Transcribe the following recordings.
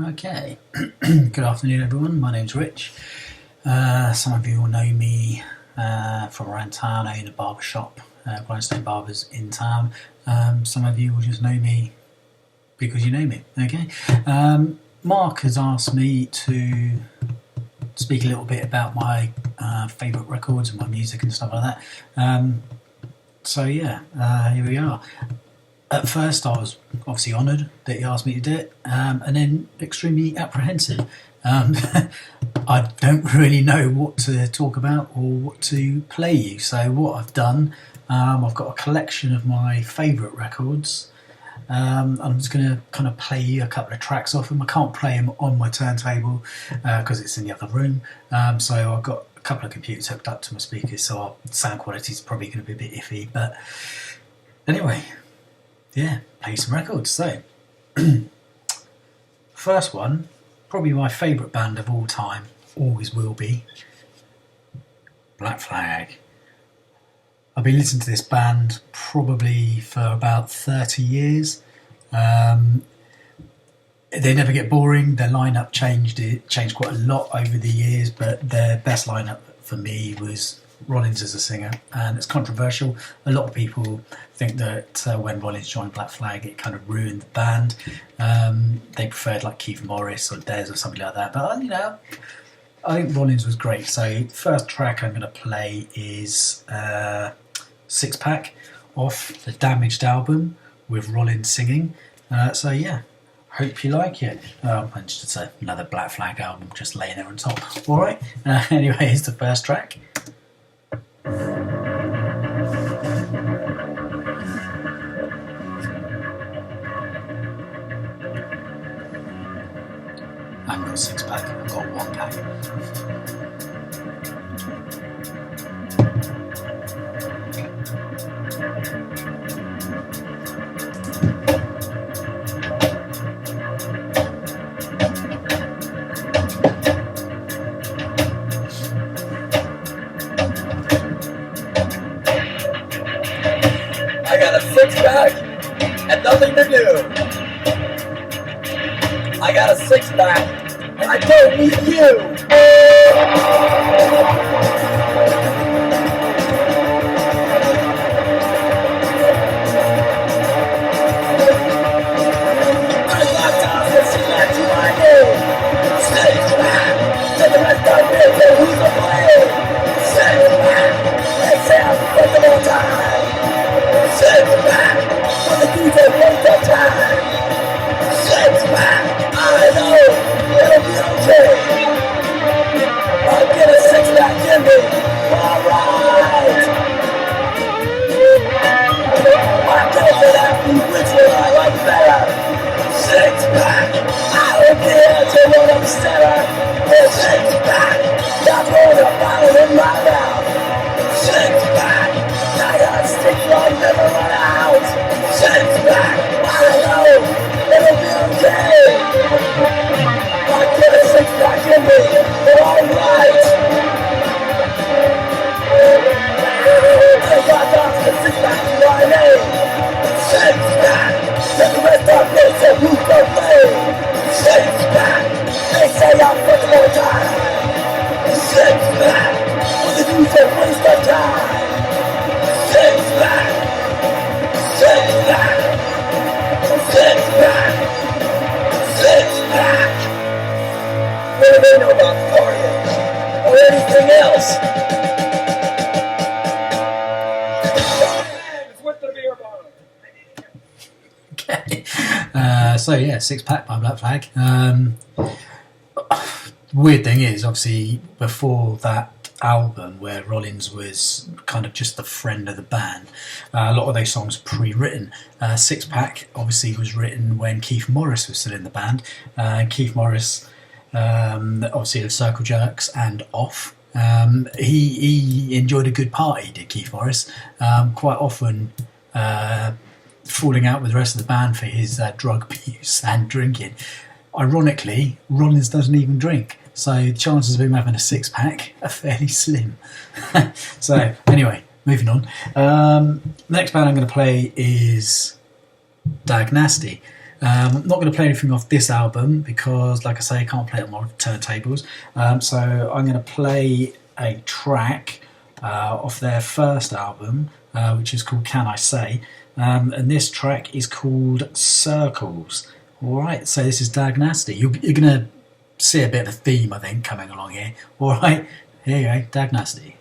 Okay, good afternoon everyone, my name's Rich. Some of you will know me from around town. I own a barber shop, Grindstone Barbers in town. Some of you will just know me because you know me, okay? Mark has asked me to speak a little bit about my favourite records and my music and stuff like that. So yeah, here we are. At first I was obviously honoured that he asked me to do it, and then extremely apprehensive. I don't really know what to talk about or what to play you, so what I've done, I've got a collection of my favourite records. I'm just going to kind of play you a couple of tracks off them. I can't play them on my turntable because it's in the other room, so I've got a couple of computers hooked up to my speakers, so our sound quality is probably going to be a bit iffy, but anyway, yeah, play some records. So, first one, probably my favourite band of all time, always will be, Black Flag. I've been listening to this band probably for about 30 years. They never get boring. Their lineup changed quite a lot over the years, but their best lineup for me was Rollins as a singer, and it's controversial. A lot of people think that when Rollins joined Black Flag, it kind of ruined the band. They preferred like Keith Morris or Dez or something like that, but I think Rollins was great. So first track I'm going to play is Six Pack off the Damaged album with Rollins singing. So yeah, hope you like it. And just another Black Flag album just laying there on top. Alright, anyway, here's the first track. I haven't got a six pack, I've got one pack. I got a six pack and nothing to do. I got a six pack and I don't need you. I got down and she left you my name. Six pack, take the rest of me and who's to blame. Six pack, they say I'm fucking all time. Six pack, for the dudes that waste their time. Six pack, I know it'll be okay. I'll get a six pack in me. Alright. I go for that blue which one I like better. Six pack, I don't care to what I'm staring. Six pack, got more than a bottle in my mouth. Six pack, I got a stick so I'll never run out. Six pack, I know it'll be okay. I get a six pack in me, but alright. I got down to the six pack in my name. Six pack, let the rest of me say who's to blame. Six pack, they say I'm fucking all time. Six pack, for the dudes that waste their time. Six pack, six pack, six pack, six pack. What do they know about cardiac or anything else? With the beer bottle. Okay, so yeah, Six Pack by Black Flag. Weird thing is, obviously, before that album where Rollins was kind of just the friend of the band, a lot of those songs pre-written. Six Pack obviously was written when Keith Morris was still in the band. Keith Morris, obviously of Circle Jerks and Off. He enjoyed a good party, did Keith Morris. Quite often falling out with the rest of the band for his drug abuse and drinking. Ironically, Rollins doesn't even drink, so the chances of him having a six pack are fairly slim. So anyway, moving on. The next band I'm going to play is Dag Nasty. I'm not going to play anything off this album because, like I say, I can't play it on my turntables. So I'm going to play a track off their first album, which is called Can I Say? And this track is called Circles. Alright, so this is Dag Nasty. You're going to see a bit of a theme, I think, coming along here. Alright, here you go, Dag Nasty.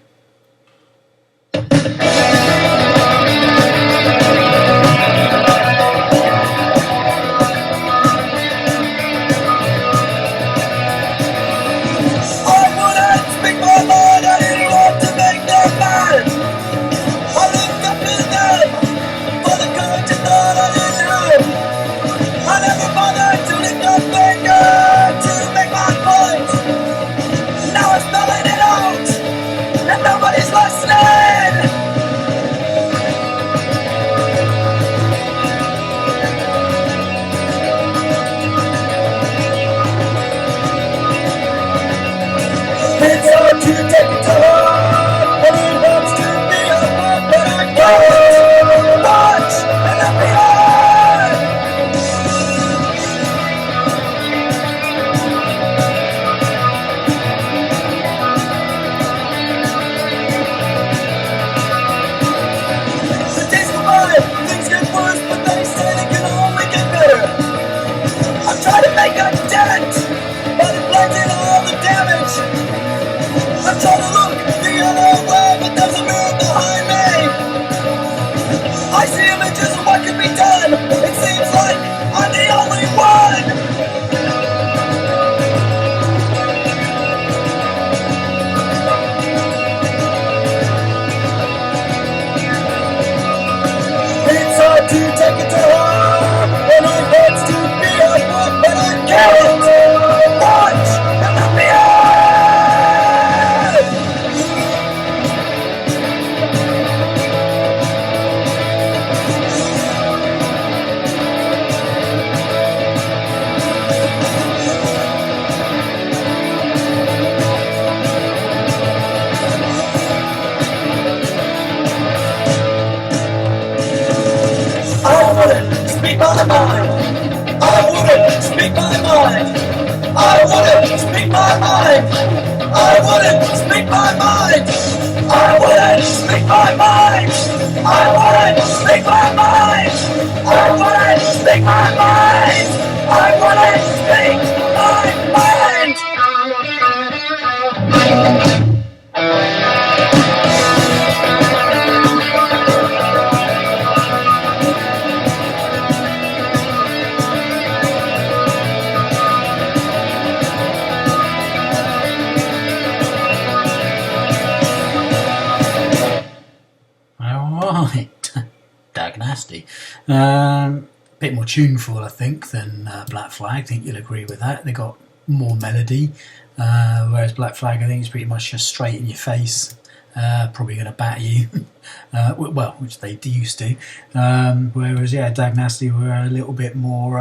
Bit more tuneful, I think, than Black Flag. I think you'll agree with that. They got more melody, whereas Black Flag, I think, is pretty much just straight in your face. Probably going to batter you, well, which they used to. Whereas, yeah, Dag Nasty were a little bit more,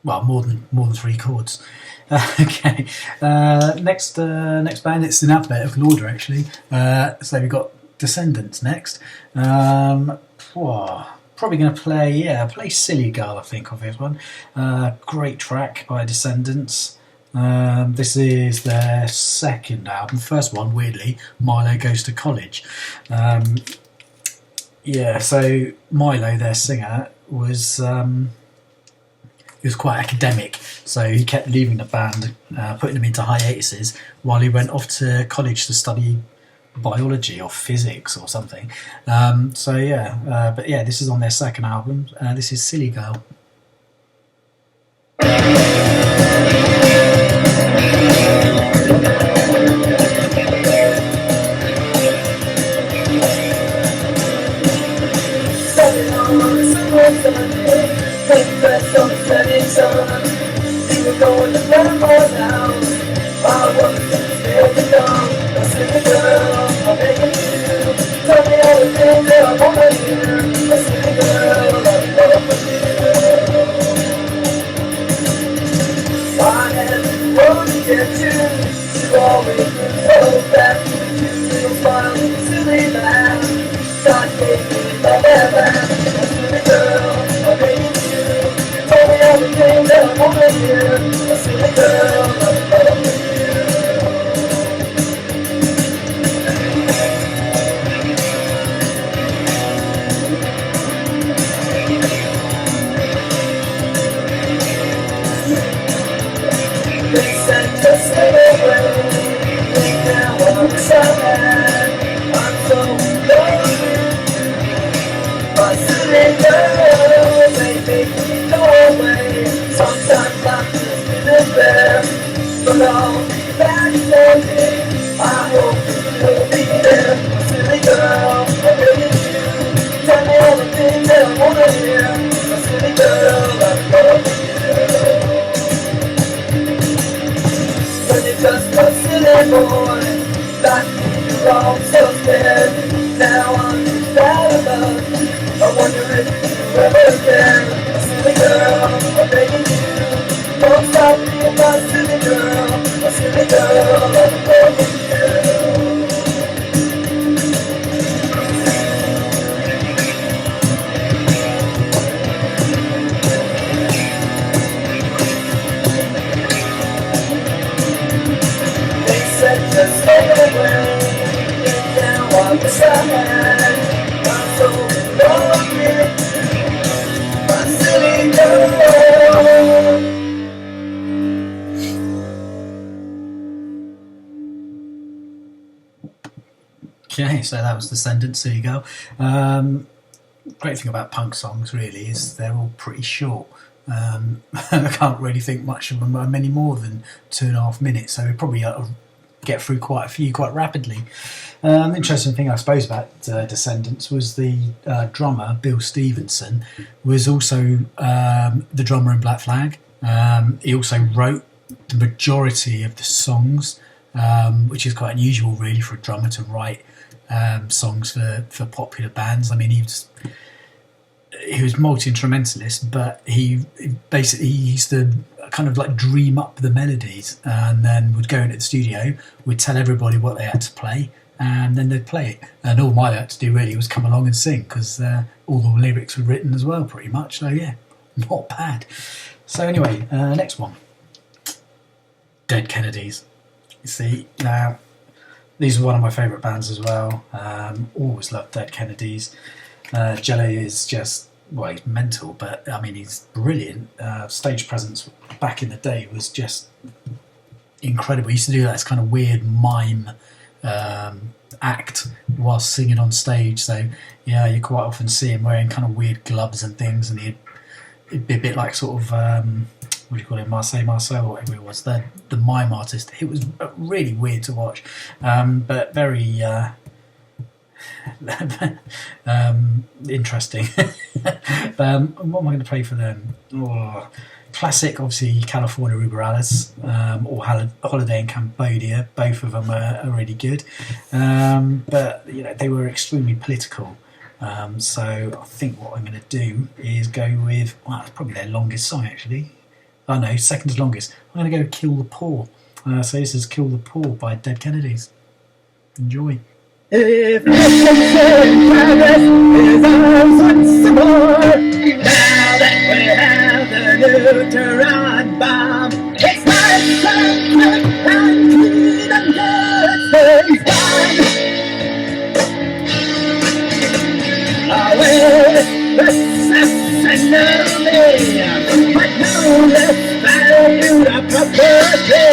well, more than three chords. Okay, next band. It's in alphabetical order, actually. So we've got Descendants next. Probably going to play Silly Girl, I think, of this one. Great track by Descendants. This is their second album. First one, weirdly, Milo Goes to College. So Milo, their singer, was quite academic, so he kept leaving the band, putting them into hiatuses while he went off to college to study biology or physics or something. This is on their second album. This is Silly Girl. Silly girl, I hate you. wanna hear a silly girl love you. They said just stay away. Now I'm sad. I'm so lonely. My silly girl, baby, go away. Sometimes I'm just feeling there, but I'll be back someday. I hope you'll be there. My silly girl, I really do. Tell me all the things that I wanna hear. My silly girl, I love you. When you're just a silly boy, like me, you're all so scared. Now I'm just out of love. I wonder if you ever can. A silly girl, I'm begging you. Don't stop being my silly girl. A silly girl, I'm begging you. They said just stay away. And now I'm sad. I'm so lonely. My silly girl. Okay, so that was Descendants. There you go. Great thing about punk songs really is they're all pretty short. I can't really think much of them are many more than 2.5 minutes, so we probably get through quite a few quite rapidly. Interesting thing I suppose about Descendants was the drummer Bill Stevenson was also the drummer in Black Flag. He also wrote the majority of the songs, which is quite unusual really for a drummer to write songs for popular bands. I mean, he was multi-instrumentalist, but he used to kind of like dream up the melodies and then would go into the studio, would tell everybody what they had to play, and then they'd play it. And all I had to do really was come along and sing, because all the lyrics were written as well pretty much. So yeah, not bad. So anyway, next one. Dead Kennedys. You see, now these are one of my favourite bands as well. Always loved Dead Kennedys. Jelly is just, well, he's mental, but I mean, he's brilliant. Stage presence back in the day was just incredible. He used to do that kind of weird mime act while singing on stage. So yeah, you quite often see him wearing kind of weird gloves and things, and it'd be a bit like sort of what do you call it, Marcel or whatever it was, the mime artist. It was really weird to watch, but very interesting. What am I going to play for them? Classic, obviously, California Ruberalis, or Holiday in Cambodia. Both of them are really good, but you know, they were extremely political. So I think what I'm going to do is go with, well, it's probably their longest song actually. Oh no, second longest. I'm going to go Kill the Poor. So this is Kill the Poor by Dead Kennedys. Enjoy. If progress is ours once more, now that we have the neutron bomb, it's time to quick and clean and get things done. I will assassinate me, but no less valued a property.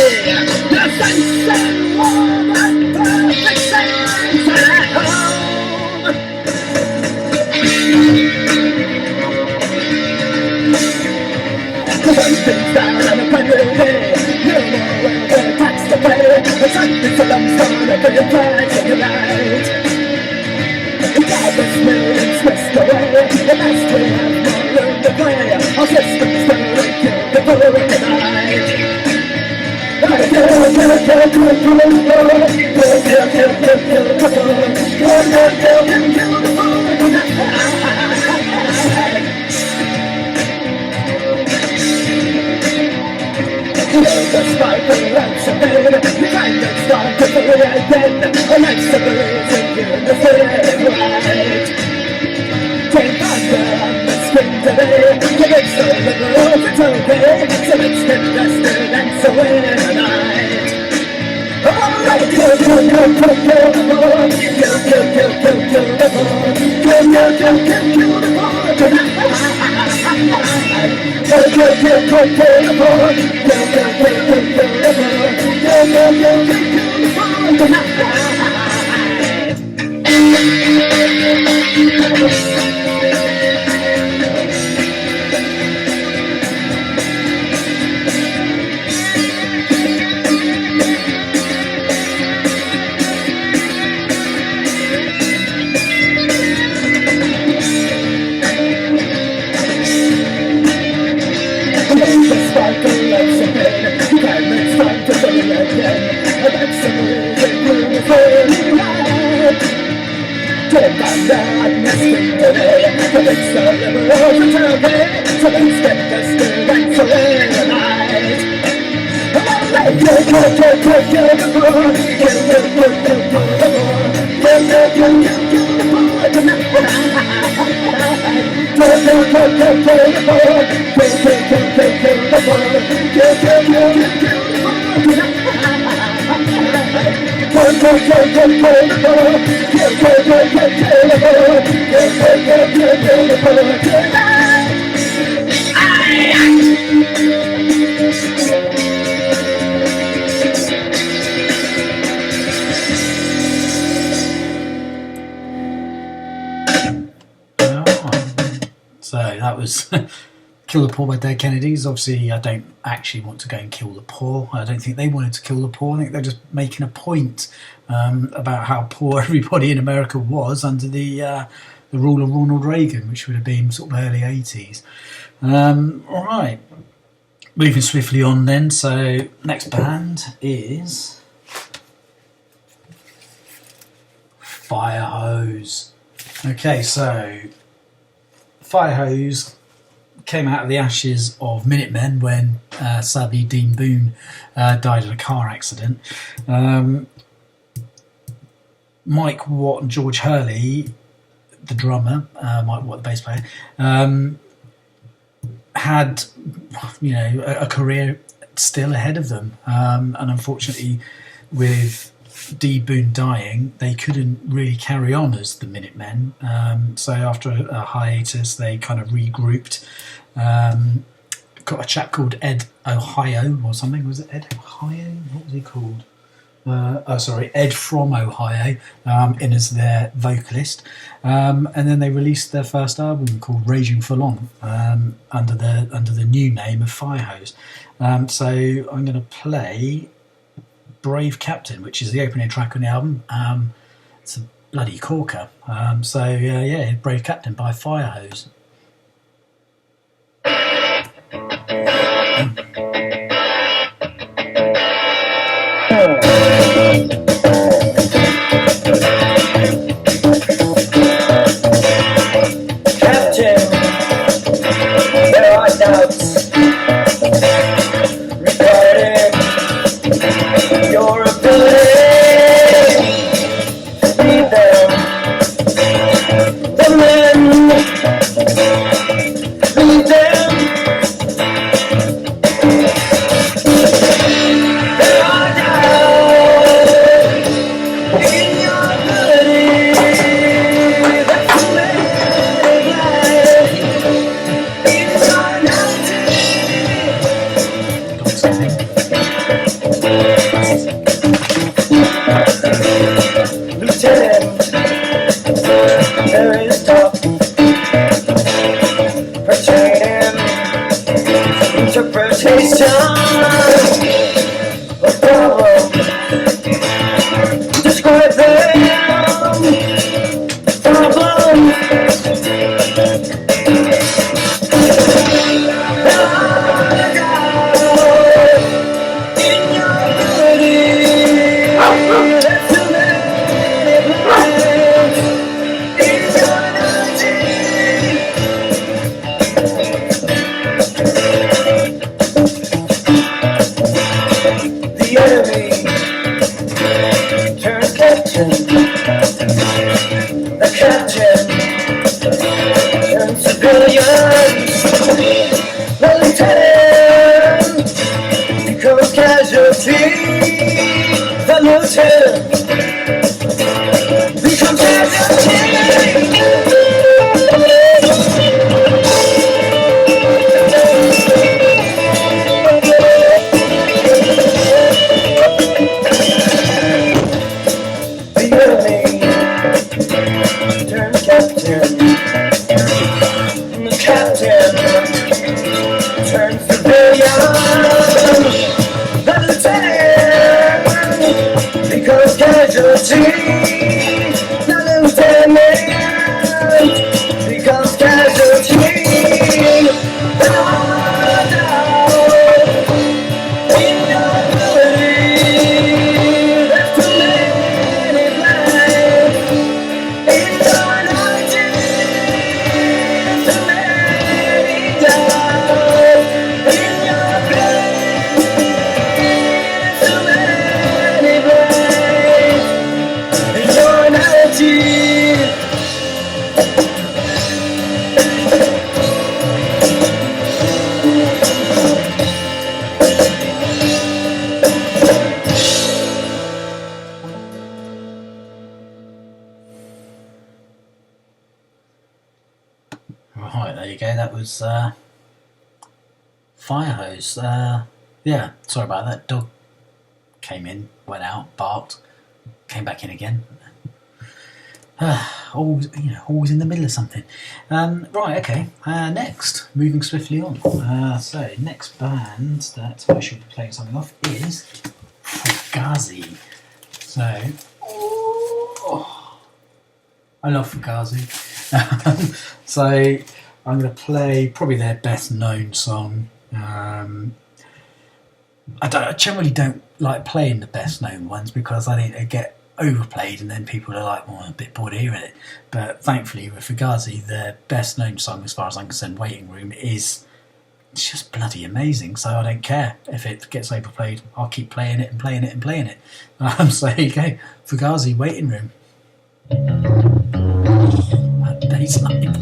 The sunset warm and perfect sense at home. The something's down on a country day. No more welfare tax to pay. The something's a lump sum of your price of your life. Godless millions whisked away. The last we have no room to play. Our systems will kill the poor tonight. The sparkling lamps are dead. The kind that start to fade again. A night separating you in the fading light. Take on the screen today. The big soul of the world, it's okay. So that was Kill the Poor by Dead Kennedys. Obviously, I don't actually want to go and kill the poor. I don't think they wanted to kill the poor. I think they're just making a point about how poor everybody in America was under the rule of Ronald Reagan, which would have been sort of early 80s. All right. Moving swiftly on then. So next band is Firehose. Okay, so Firehose came out of the ashes of Minutemen when sadly Dean Boone died in a car accident. Mike Watt and George Hurley, the drummer, Mike Watt, the bass player, had a career still ahead of them, and unfortunately, with Dee Boone dying, they couldn't really carry on as the Minutemen. So after a hiatus, they kind of regrouped. Got a chap called Ed Ohio or something. Was it Ed Ohio? What was he called? Ed from Ohio, in as their vocalist. And then they released their first album called Raging for Long, under the new name of Firehose. So I'm going to play Brave Captain, which is the opening track on the album. It's a bloody corker. Brave Captain by Firehose. Captain, there are doubts regarding your ability to lead them. The men lead them. There are doubts in your ability to live life. It's our Lieutenant, there is talk pertaining interpretation of problem. Describe them problems. In your ability to live life. It's the enemy turns captain. The captain turns civilians. The lieutenant becomes casualty. The lieutenant casualty. The lieutenant becomes casualty. Down, in your ability, there's too many blanks. In your energy, too many doubts. In your brain, too many blanks. In your energy. Right, there you go. That was Fire Hose. Yeah, sorry about that. Dog came in, went out, barked, came back in again. Always, always in the middle of something. Right, okay. Next, moving swiftly on. So, next band that I should be playing something off is Fugazi. So, I love Fugazi. So, I'm going to play probably their best known song. I generally don't like playing the best known ones because I think they get overplayed and then people are like, well, I'm a bit bored of hearing it. But thankfully with Fugazi, their best known song as far as I'm concerned, Waiting Room, is it's just bloody amazing. So I don't care if it gets overplayed. I'll keep playing it and playing it and playing it. So there you go, Fugazi, Waiting Room. That bass line.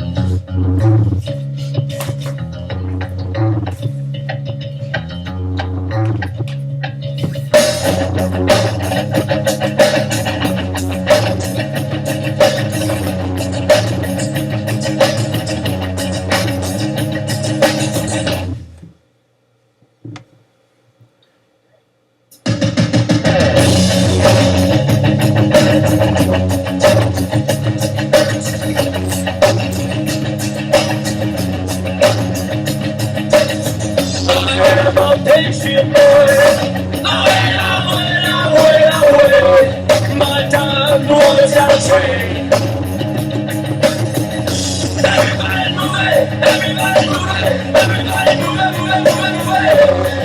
My time was out of train. Everybody move it, everybody move it, everybody move it, move it, move it, move it.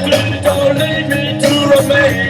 Please don't leave me to remain.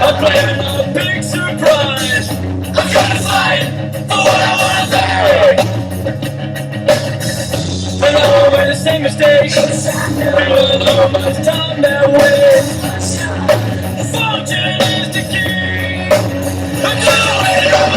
I'm playing a big surprise. I'm trying to fight for what I want to say. And I made the same mistakes. People know much time that way. Fortune is the key. I'm doing it all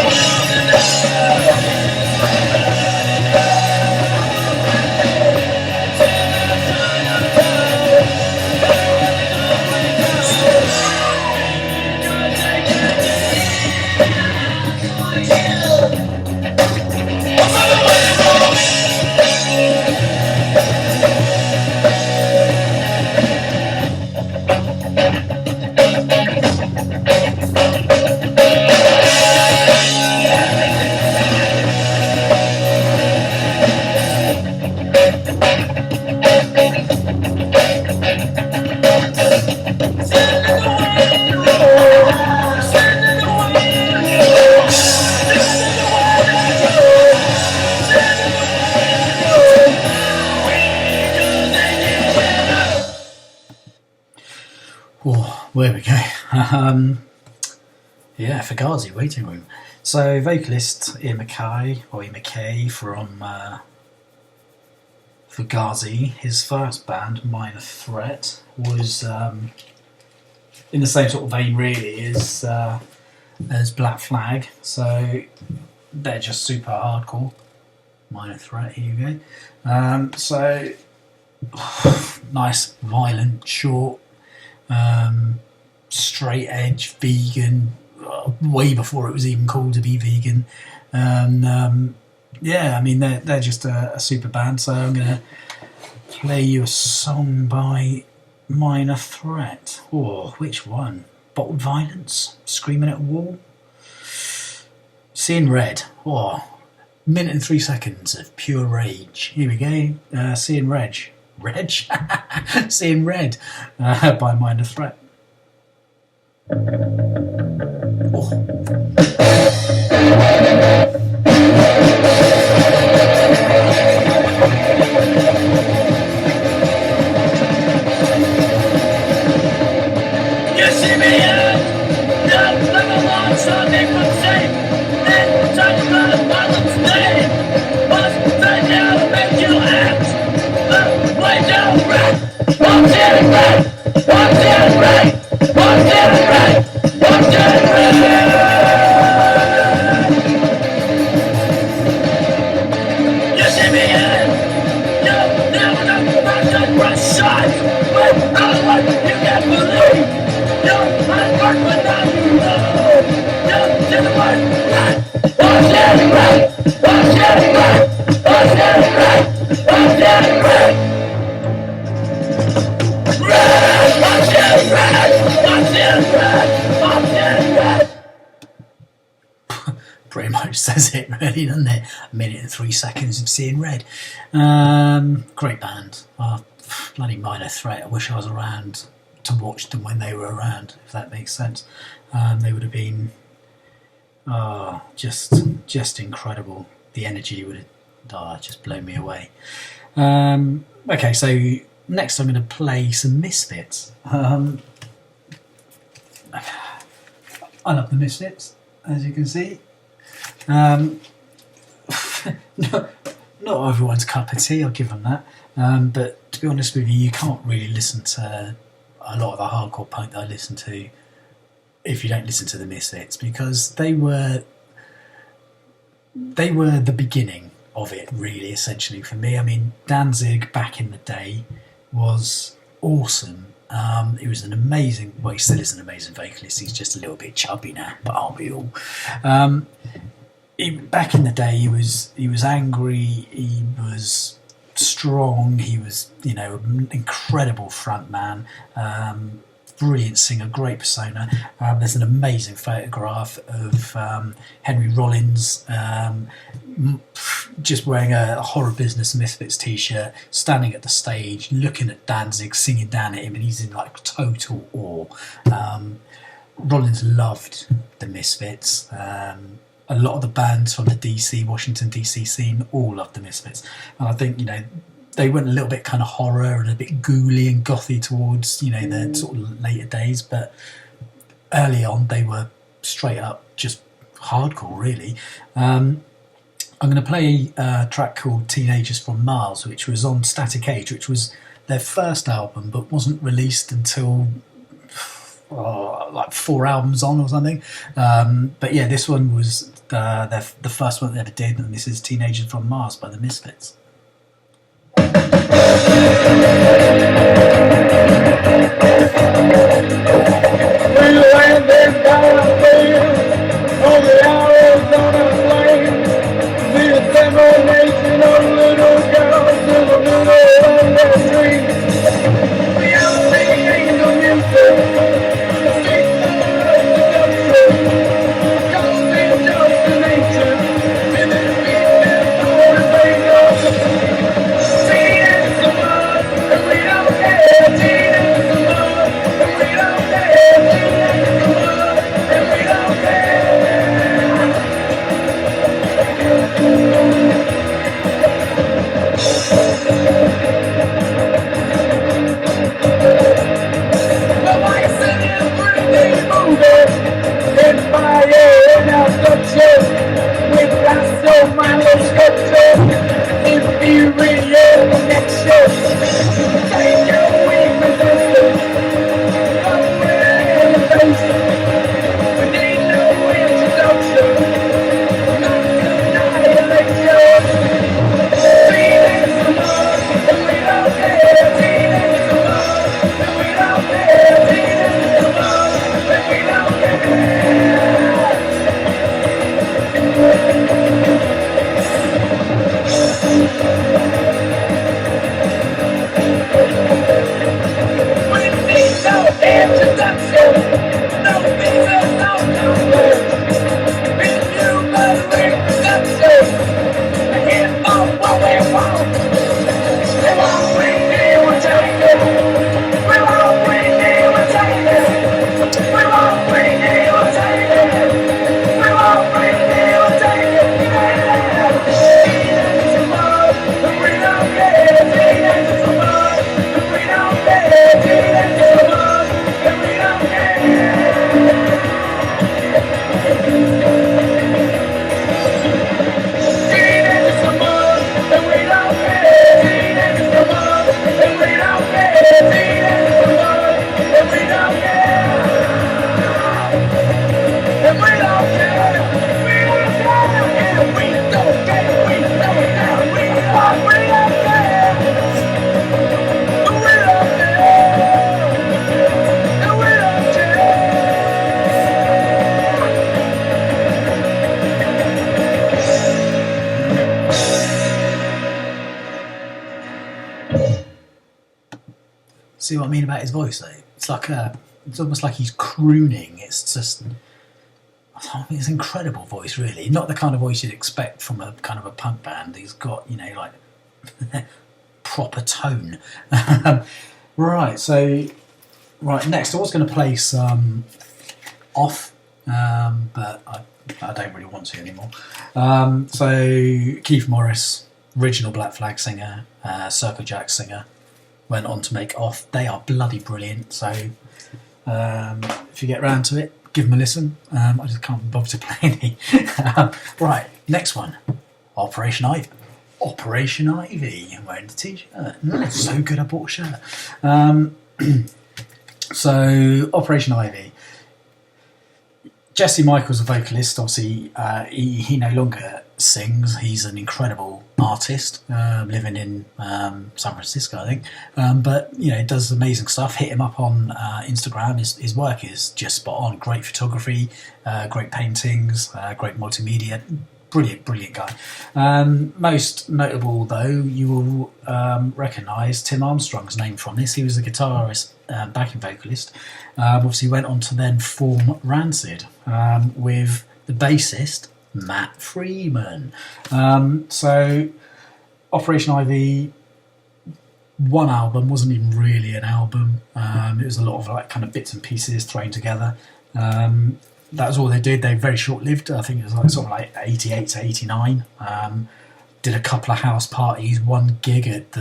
There we go. Yeah, Fugazi, Waiting Room. So, vocalist Ian McKay from Fugazi, his first band, Minor Threat, was in the same sort of vein, really, as as Black Flag, so they're just super hardcore. Minor Threat, here you go. So nice, violent, short, straight edge, vegan, way before it was even cool to be vegan. And yeah, I mean, they're just a super band, so I'm going to play you a song by Minor Threat. Oh, which one? Bottled Violence? Screaming at a Wall? Seeing Red. Oh, minute and 3 seconds of pure rage. Here we go. Seeing Reg. Reg? Seeing Red by Minor Threat. Oh. You see me here, no, like a long Sunday from safe, and talk about a violence day, must turn down to make you act, way down right, walk down right, walk down right, walk down right, walk down right. You see me here, no, never the first rush shot, but I what you can't believe. Yo, I work but now you know. Yo, to the one, right. Watch it, right. Watch it, right. Watch it, right. Watch it, right. Right. Watch it, right. Watch it, right. Watch it, right. Pretty much says it, really, doesn't it? A minute and 3 seconds of Seeing Red. Great band. Bloody Minor Threat. I wish I was around to watch them when they were around, if that makes sense. They would have been just incredible. The energy would have just blown me away. Okay, so next I'm going to play some Misfits. I love the Misfits, as you can see. Not everyone's cup of tea, I'll give them that. But to be honest with you, you can't really listen to a lot of the hardcore punk that I listen to if you don't listen to the Misfits, because they were the beginning of it, really, essentially, for me. I mean, Danzig back in the day was awesome. He was an amazing, well, he still is an amazing vocalist. He's just a little bit chubby now, but aren't we all? Back in the day, he was angry, he was strong, he was, an incredible front man, brilliant singer, great persona. There's an amazing photograph of Henry Rollins just wearing a Horror Business Misfits t-shirt, standing at the stage, looking at Danzig, singing down at him, and he's in like total awe. Rollins loved the Misfits. A lot of the bands from the Washington DC scene all loved the Misfits, and I think they went a little bit kind of horror and a bit ghouly and gothy towards their sort of later days, but early on they were straight up just hardcore, really. I'm going to play a track called Teenagers from Mars, which was on Static Age, which was their first album but wasn't released until like 4 albums on or something. But yeah, this one was the first one they ever did, and this is Teenagers from Mars by the Misfits. We landed down a field on the Arizona plain. The assimilation of little girls in the middle of the street. We are singing the music, the streets of the country, causing destination, and then we can motivate us. See it so much, and we don't care. mean about his voice though? It's almost like he's crooning. It's just, I mean, it's an incredible voice, really. Not the kind of voice you'd expect from a kind of a punk band. He's got, you know, like proper tone. Right, so next I was going to play some Off, but I don't really want to anymore. So Keith Morris, original Black Flag singer, Circle Jack singer, went on to make Off. They are bloody brilliant. So if you get around to it, give them a listen. I just can't bother to play any. Right, next one, Operation Ivy. Operation Ivy. I'm wearing the t-shirt. So good I bought a shirt. So Operation Ivy. Jesse Michael's a vocalist. Obviously, he no longer sings. He's an incredible artist, living in San Francisco, I think. But you know, does amazing stuff. Hit him up on Instagram. His work is just spot on. Great photography, great paintings, great multimedia. Brilliant guy. Most notable, though, you will recognise Tim Armstrong's name from this. He was a guitarist, backing vocalist. Obviously went on to then form Rancid with the bassist Matt Freeman. So Operation Ivy, one album, wasn't even really an album. It was a lot of like kind of bits and pieces thrown together. That was all they did. They were very short-lived. I think it was like sort of like 88 to 89. Did a couple of house parties, one gig at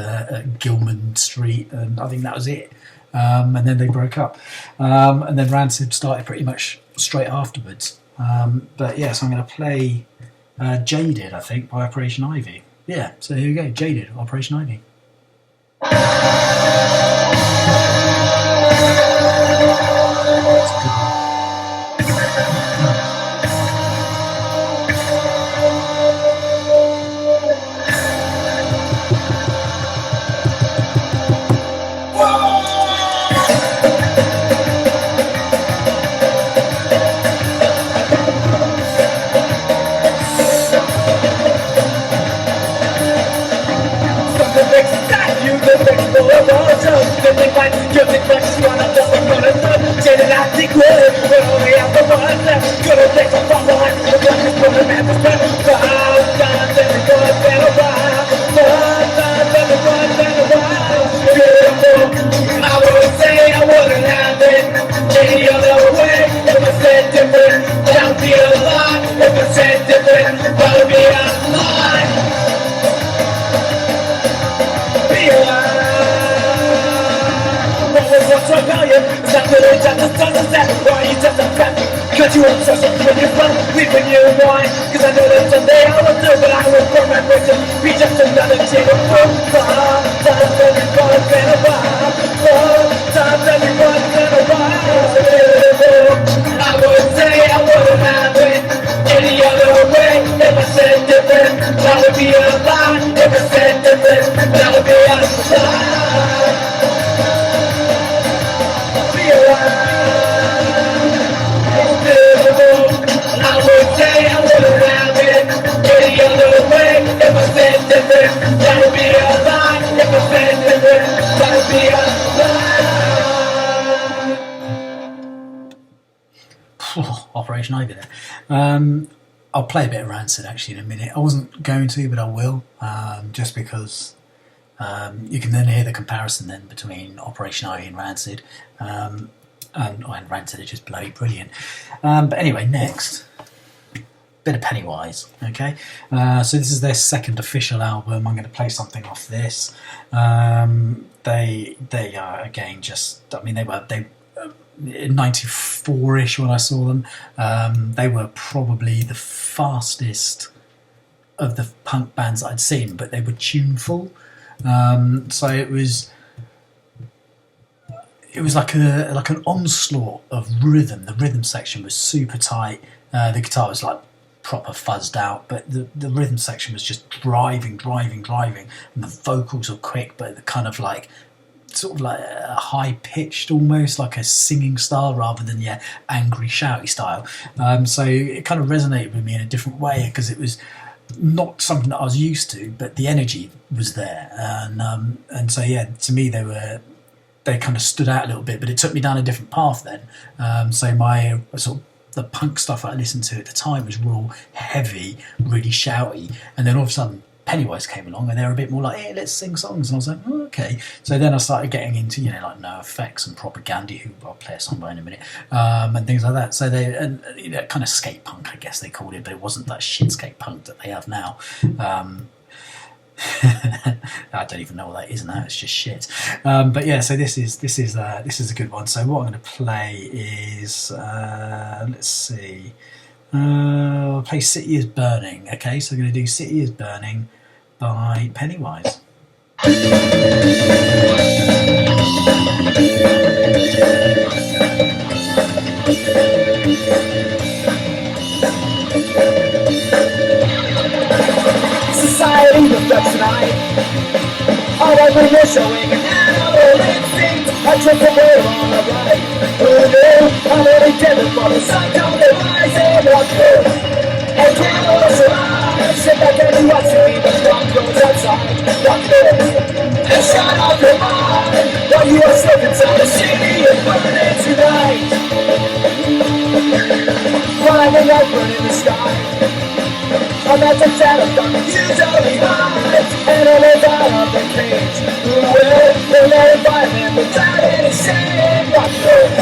Gilman Street, and I think that was it. And then they broke up. And then Rancid started pretty much straight afterwards. But yeah, so I'm going to play Jaded, I think, by Operation Ivy. Yeah, so here we go. Jaded, Operation Ivy. Cause you want such a when you're fun, leaving you wine. Cause I know that someday I will do, but I will burn my bridge and be just another chain of fun. Sometimes everyone's been a while. Sometimes everyone's been a while. I would say I wouldn't have it any other way. If I said different, that would be a lie. If I said different, that would be a lie. Be a lie. I would say I wouldn't have it any other way. If I said different, that would be a lie. If I said different, that would be a lie. Operation Ivy there. I'll play a bit of Rancid actually in a minute. I wasn't going to, but I will, just because you can then hear the comparison then between Operation Ivy and Rancid. And Rancid is just bloody brilliant. But anyway, next, bit of Pennywise. Okay, so this is their second official album. I'm going to play something off this. They are again just. I mean, they in '94ish when I saw them. They were probably the fastest of the punk bands I'd seen, but they were tuneful. So it was like an onslaught of rhythm. The rhythm section was super tight. The guitar was like proper fuzzed out, but the rhythm section was just driving, and the vocals were quick, but the kind of like sort of like a high pitched, almost like a singing style rather than angry shouty style. So it kind of resonated with me in a different way because it was not something that I was used to, but the energy was there, and so to me they were they kind of stood out a little bit, but it took me down a different path then. So my sort of the punk stuff that I listened to at the time was real heavy, really shouty, and then all of a sudden Pennywise came along and they were a bit more like, hey, let's sing songs, and I was like, oh, okay. So then I started getting into, you know, like No Effects and Propaganda, who I'll play a song by in a minute, and things like that. So they, and you know, kind of skate punk, I guess they called it, but it wasn't that shit skate punk that they have now. I don't even know what that is now. It's just shit. But yeah, so this is a good one. So what I'm going to play is let's see. I'll play City is Burning. Okay, so I'm going to do City is Burning by Pennywise. Society reflects tonight. All of them are showing an animal instinct. I trip the way on the right. Who knew? I'm only dead for the sun don't rise and walk through. And close your eyes. Sit back and you watch me. The strong goes outside. Walk through. And shut off your mind. While you are stuck inside the city and burning tonight. Blinding light burning the sky. I'm at the shadow, usually hide, and I live out of the cage. Who will let it by them without any shame? Walk through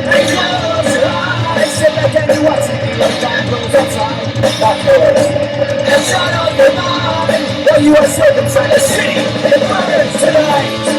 and close your eyes. Sit back and you watch me when time goes outside. Walk through and shut off your mind. While you are stuck inside the city, it burns tonight.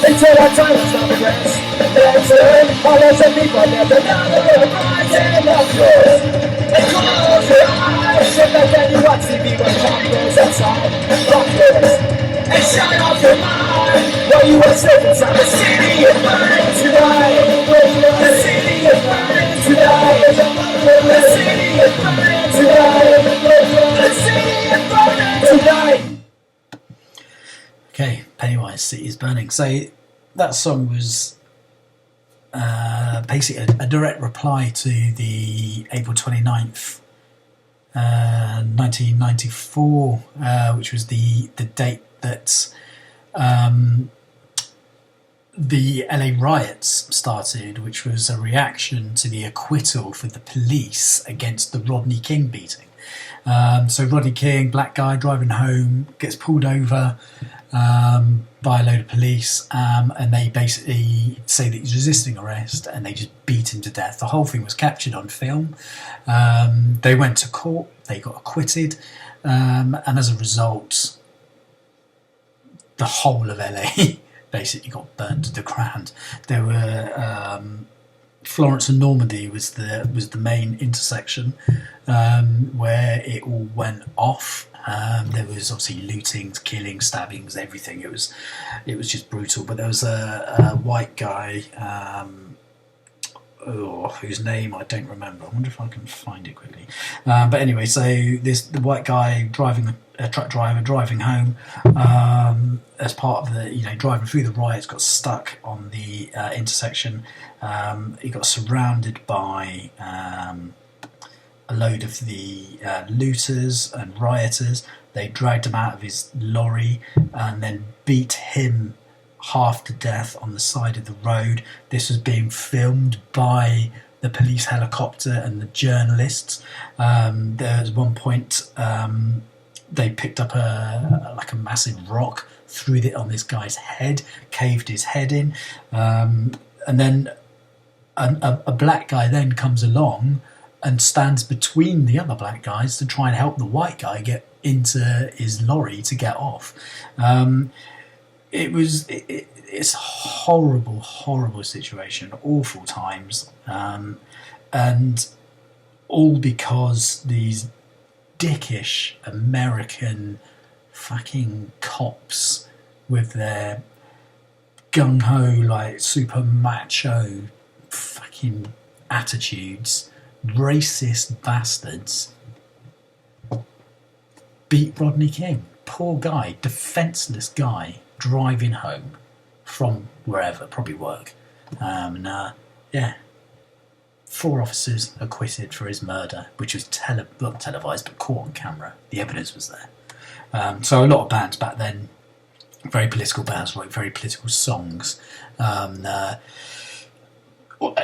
Until our time is not regrets. Let's learn all those people there's another horizon of yours. And close your eyes. Sit back and you watch TV when time goes outside. Lock yours and shut off your mind. While you are safe inside the city is burning tonight. The city is burning tonight. The city is burning tonight. The city is burning tonight. Okay, Pennywise, City is Burning. So that song was basically a direct reply to the April 29th, 1994, which was the date that the LA riots started, which was a reaction to the acquittal for the police against the Rodney King beating. So Rodney King, black guy driving home, gets pulled over by a load of police, and they basically say that he's resisting arrest, and they just beat him to death. The whole thing was captured on film. They went to court, they got acquitted, and as a result, the whole of LA basically got burnt to the ground. There were Florence and Normandy was the main intersection where it all went off. There was obviously looting, killing, stabbings, everything. It was just brutal. But there was a white guy, whose name I don't remember. I wonder if I can find it quickly. But anyway, so the white guy a truck driver driving home as part of the driving through the riots, got stuck on the intersection. He got surrounded by a load of the looters and rioters. They dragged him out of his lorry and then beat him half to death on the side of the road. This was being filmed by the police helicopter and the journalists. There was one point they picked up a massive rock, threw it on this guy's head, caved his head in, and then a black guy then comes along and stands between the other black guys to try and help the white guy get into his lorry to get off. It it's a horrible, horrible situation, awful times, and all because these dickish American fucking cops with their gung-ho, like, super macho fucking attitudes, racist bastards, beat Rodney King. Poor guy, defenceless guy, driving home from wherever, probably work. Yeah, 4 officers acquitted for his murder, which was not televised, but caught on camera. The evidence was there. So a lot of bands back then, very political bands, wrote very political songs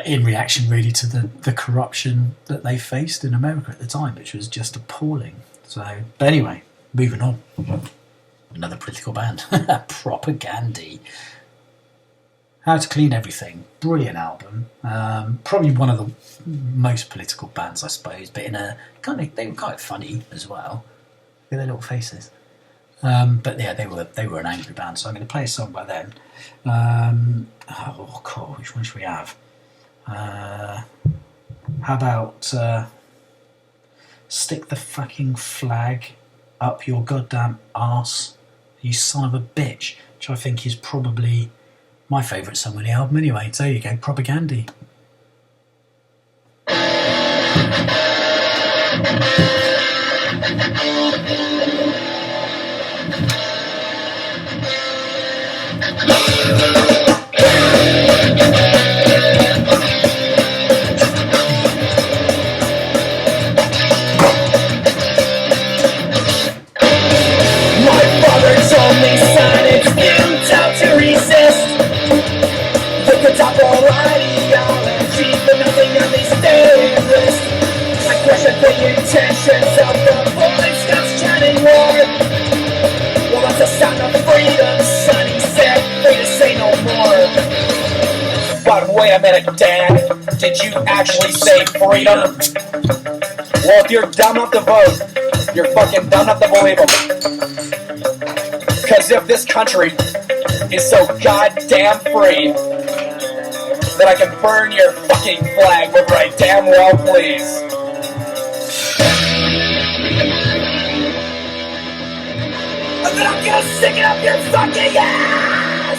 in reaction really to the corruption that they faced in America at the time, which was just appalling. So, but anyway, moving on. Another political band, Propagandy. How to Clean Everything, brilliant album. Probably one of the most political bands, I suppose, but in a they were kind of funny as well, with their little faces. But yeah, they were an angry band, so I'm going to play a song by them. Oh God, which one should we have? How about Stick the Fucking Flag Up Your Goddamn Arse, You Son of a Bitch, which I think is probably my favourite song on the album anyway. So there you go, Propagandy. Intentions of the voice that's chanting war. Well, that's the sound of freedom, son, he said. Free to say no more. But wait a minute, Dan. Did you actually say freedom? Well, if you're dumb enough to vote, you're fucking dumb enough to believe them. Because if this country is so goddamn free that I can burn your fucking flag wherever I damn well please. And then I'm gonna stick it up your fucking ass!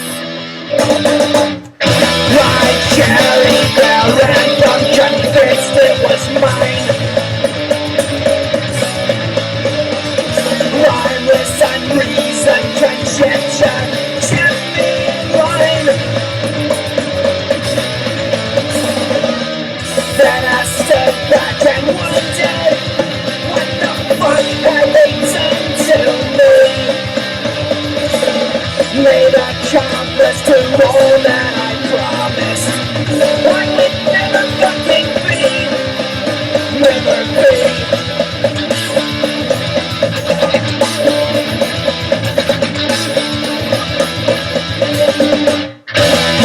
I carried the random convinced it was mine. Rhymeless unreasoned conjecture kept me in line. Then I stood back and wondered what the fuck had they done to me. Made a compass to all that I promised I would never fucking be. Never be.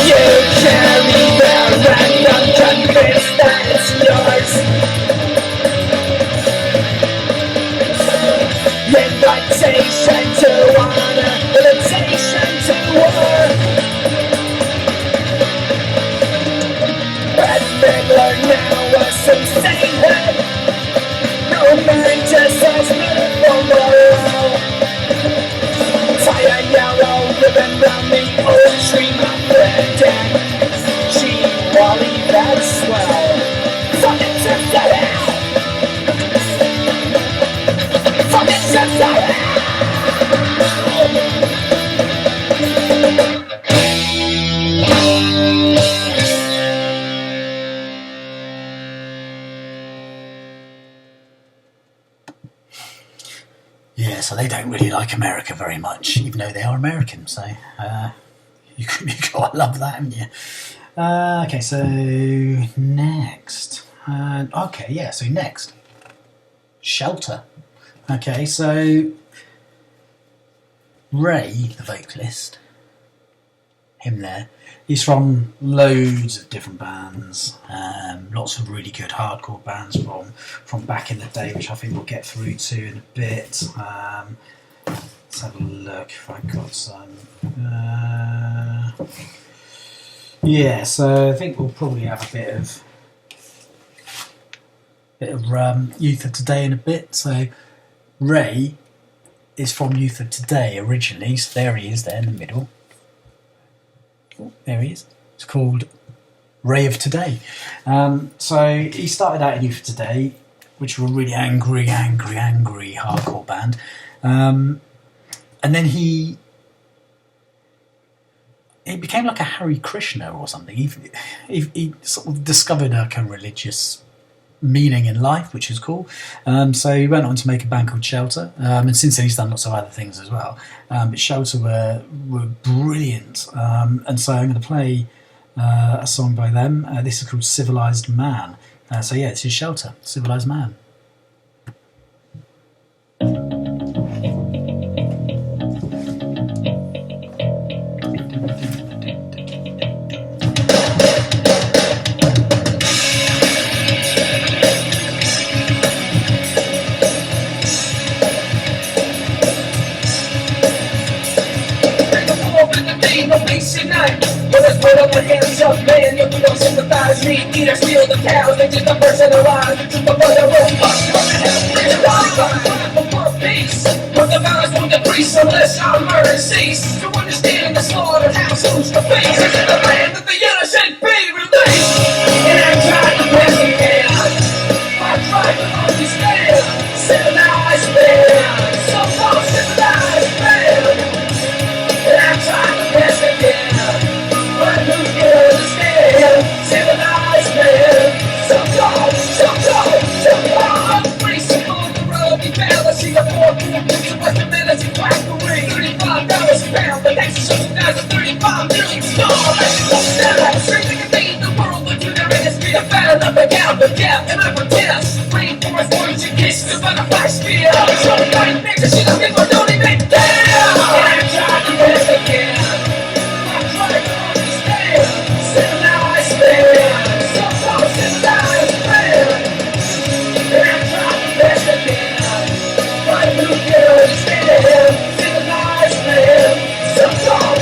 You carry the random convinced that it's yours. Invitation to honor, invitation to war. Red Fiddler now a sensation head. No man just says beautiful morrow. Tie a yellow ribbon round the old tree, my friend, and gee, Wally, that's swell. Fucking trip to hell. Fucking trip to hell. Yeah, so they don't really like America very much, even though they are American, so you gotta love that, haven't you? Okay, so next. So next. Shelter. Okay, so Ray, the vocalist, him there, he's from loads of different bands, lots of really good hardcore bands from back in the day, which I think we'll get through to in a bit. Let's have a look if I got some. Yeah, so I think we'll probably have a bit of Youth of Today in a bit. So Ray is from Youth of Today originally, so there he is there in the middle. Oh, there he is. It's called Ray of Today. So he started out in Youth of Today, which were a really angry hardcore band. And then he became like a Hare Krishna or something. He sort of discovered like a religious meaning in life, which is cool. So he went on to make a band called Shelter, and since then he's done lots of other things as well. But Shelter were brilliant, and so I'm going to play a song by them. This is called Civilized Man. So yeah, this is Shelter, Civilized Man. Put up the hands up, man, you don't sympathize me. Either steal the cows, they just a person alive. Just a brother will fuck from the hell. For peace, but the violence won't decrease unless our murder cease. To understand the slaughterhouse, who's the face? It's in the land that the innocent be released. And I tried the best I can. I tried to understand. Civilized man, so-called civilized man. And I tried the best I can. But who can understand? Civilized man. So-called Free on the road, we fallacy. The poor poor picture was the menace in quackery. $35 a pound, but that's subsidized at 35 million stars. Strengthening the beat, the world would do their industry to fatten up and down the gap. And I protest. Rainforest words you kiss the butterfly spear. So like niggas, she don't give a don't even care. And I tried the best I can. Civilized man, so-called civilized man. And I try the best I can, but who can understand? Civilized man, so-called.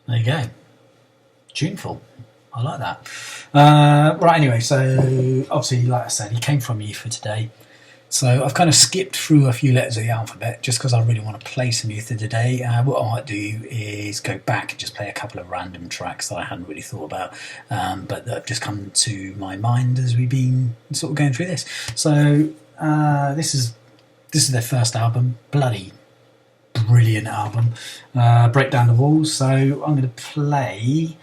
There you go. Tuneful. I like that. Right, anyway, so obviously, like I said, he came from Youth for Today. So I've kind of skipped through a few letters of the alphabet just because I really want to play some Youth of Today. What I might do is go back and just play a couple of random tracks that I hadn't really thought about, but that have just come to my mind as we've been sort of going through this. So this is their first album, bloody brilliant album, Break Down the Walls. So I'm going to play.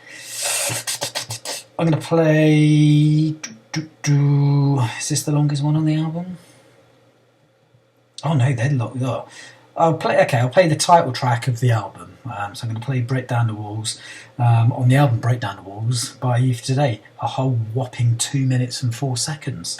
Is this the longest one on the album? Oh no, they're long. Oh. I'll play the title track of the album. So I'm going to play Break Down the Walls on the album Break Down the Walls by Youth Today. A whole whopping 2 minutes and 4 seconds.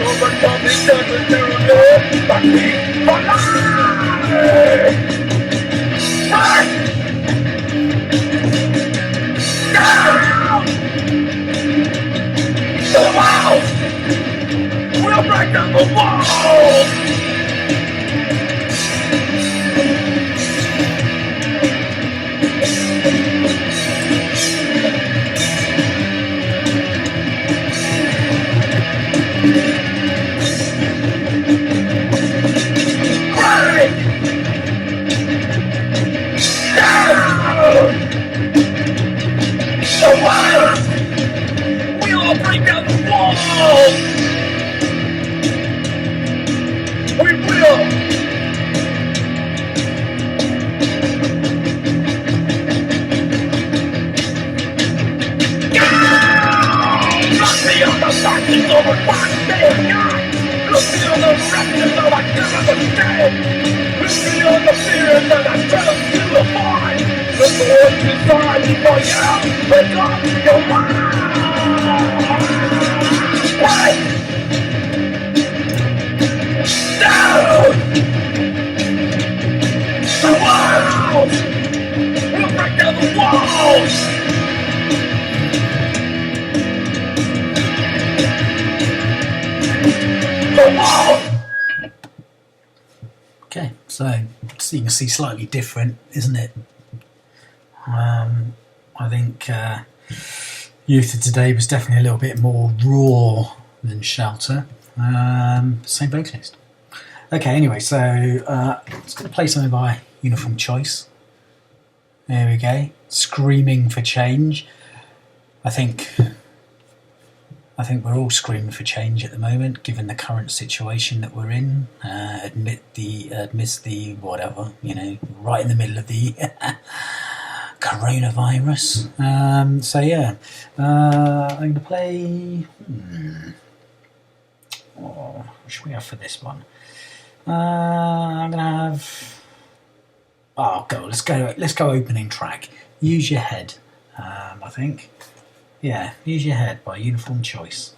Overcoming doesn't do good, but me alive. down the wall. Break down the walls! We will! Look me on the factions of a one-day night! Look me on the raptors of a dead! Look me on the fears that I struggle to avoid! Look towards your side before you break up your mind! Down! The walls! We'll break down the walls! The walls! Okay, so you can see slightly different, isn't it? I think Youth of Today was definitely a little bit more raw than Shelter. Same vocalist. Okay, anyway, so I'm just going to play something by Uniform Choice. There we go. Screaming for change. I think we're all screaming for change at the moment, given the current situation that we're in. Amidst the whatever, right in the middle of the coronavirus. So yeah, I'm going to play. What should we have for this one? I'm going to have. Oh god, let's go opening track. Use Your Head. I think. Yeah, Use Your Head by Uniform Choice.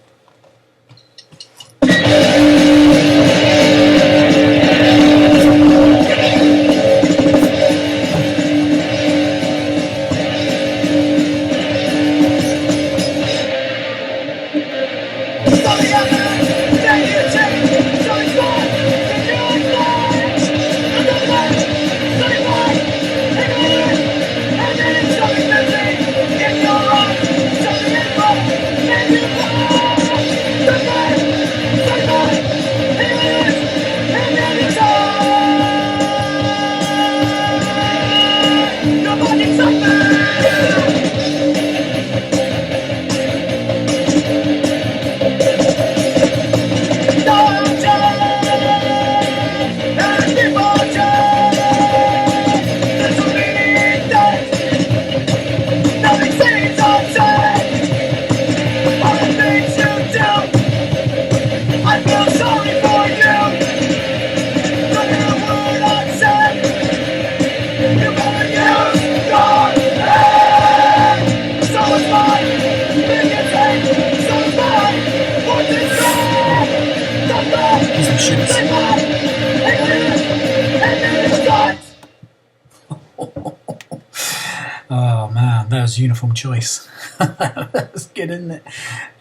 Oh man, that was Uniform Choice. That's good, isn't it?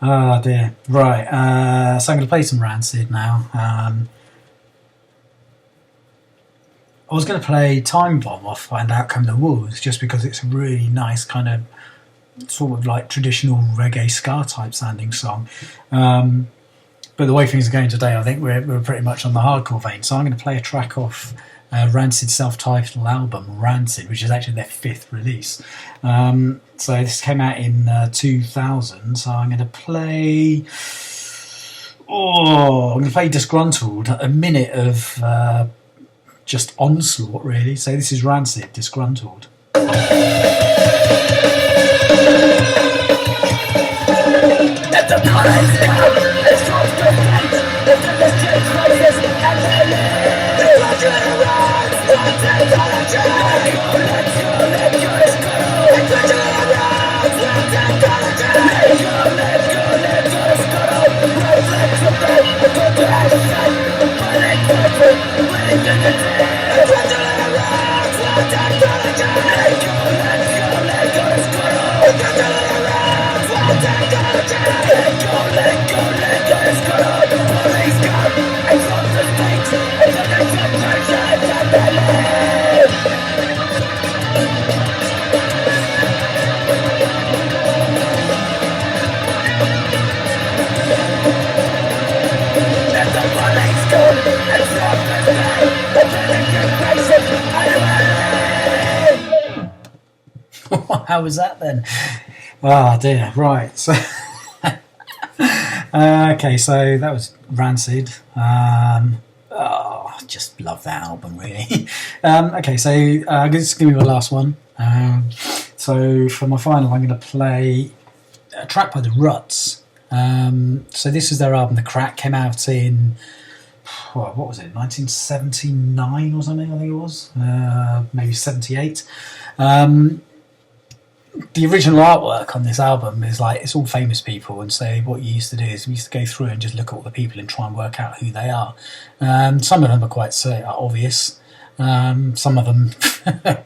Oh dear. Right, so I'm going to play some Rancid now. I was going to play Time Bomb off And Out Come the Wolves, just because it's a really nice kind of sort of like traditional reggae ska type sounding song. But the way things are going today, I think we're pretty much on the hardcore vein. So I'm going to play a track off Rancid's self-titled album, Rancid, which is actually their 5th release. So this came out in 2000. So I'm going to play... I'm going to play Disgruntled, a minute of just onslaught, really. So this is Rancid, Disgruntled. Let the police come! It's not the fight! It's the mysterious crisis and melee! The graduate arrives! One technology! Let's go, let's go! The graduate arrives! One technology! Let's go, let's go! Reflex the bed! The good to action! Willing comfort! Willing dignity! The graduate arrives! One technology! Let's go, let's go! The graduate arrives! One technology! Let go, let's go, the police come! How was that then? Oh dear. Right. So, okay. So that was Rancid. Just love that album, really. Okay. So this is going to be my last one. So for my final, I'm going to play a track by the Ruts. So this is their album, The Crack, came out in, what was it, 1979 or something, I think it was, maybe 78. The original artwork on this album is like, it's all famous people, and so what you used to do is we used to go through and just look at all the people and try and work out who they are. Some of them are quite obvious. Some of them,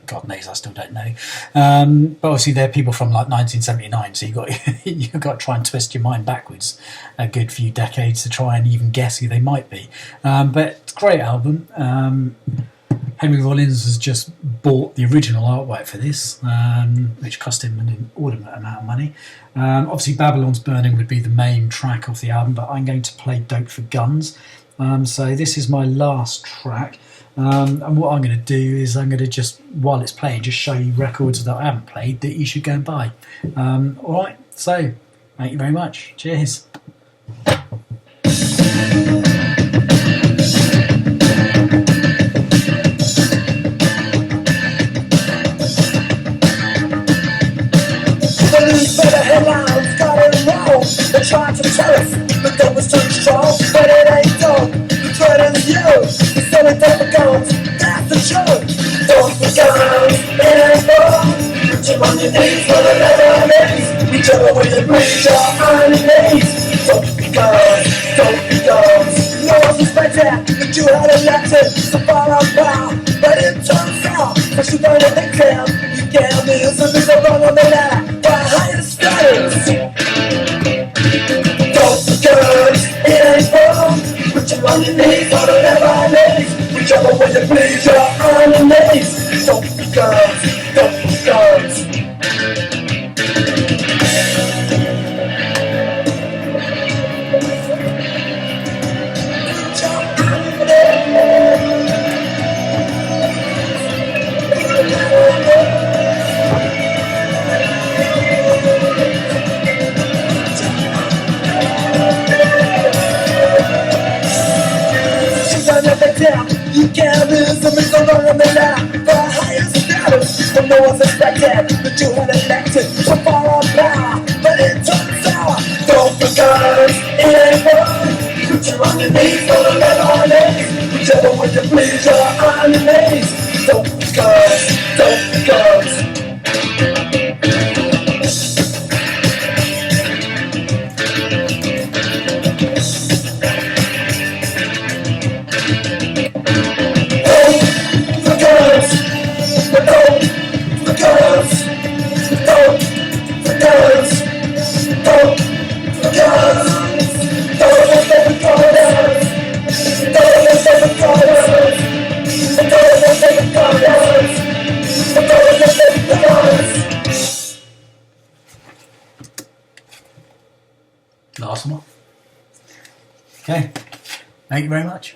God knows, I still don't know. But obviously they're people from like 1979, so you've got to try and twist your mind backwards a good few decades to try and even guess who they might be. But it's a great album. Henry Rollins has just bought the original artwork for this, which cost him an inordinate amount of money. Obviously Babylon's Burning would be the main track of the album, but I'm going to play Dope for Guns. So this is my last track. And what I'm going to do is I'm going to just, while it's playing, just show you records that I haven't played that you should go and buy. Alright, so thank you very much. Cheers. They're trying to tell us the dope is too strong, but it ain't dope. The threat is you. The selling dope for guns, that's the truth. Dope for guns, it ain't fun. Put you on your knees for the leather knees. Reach over with your breeze, your enemies. Dope for guns, dope for guns. No one's expected that you had elected so far up now, but it turns out that you don't have the clear. You can't miss a bit of wrong on the ladder by higher status. It ain't fun. Put you on your knees, on the left knees. Whichever way you please, your enemies. Don't be guns, don't be guns. You can't lose them, it's along on the line for a higher status. But no one's expected that you had elected so far on power, but it turns out don't be guns, it ain't fun. Put you on your knees for the leather knees. Whichever way you please, your enemies. Don't be guns, don't be guns. Last one. Okay, thank you very much.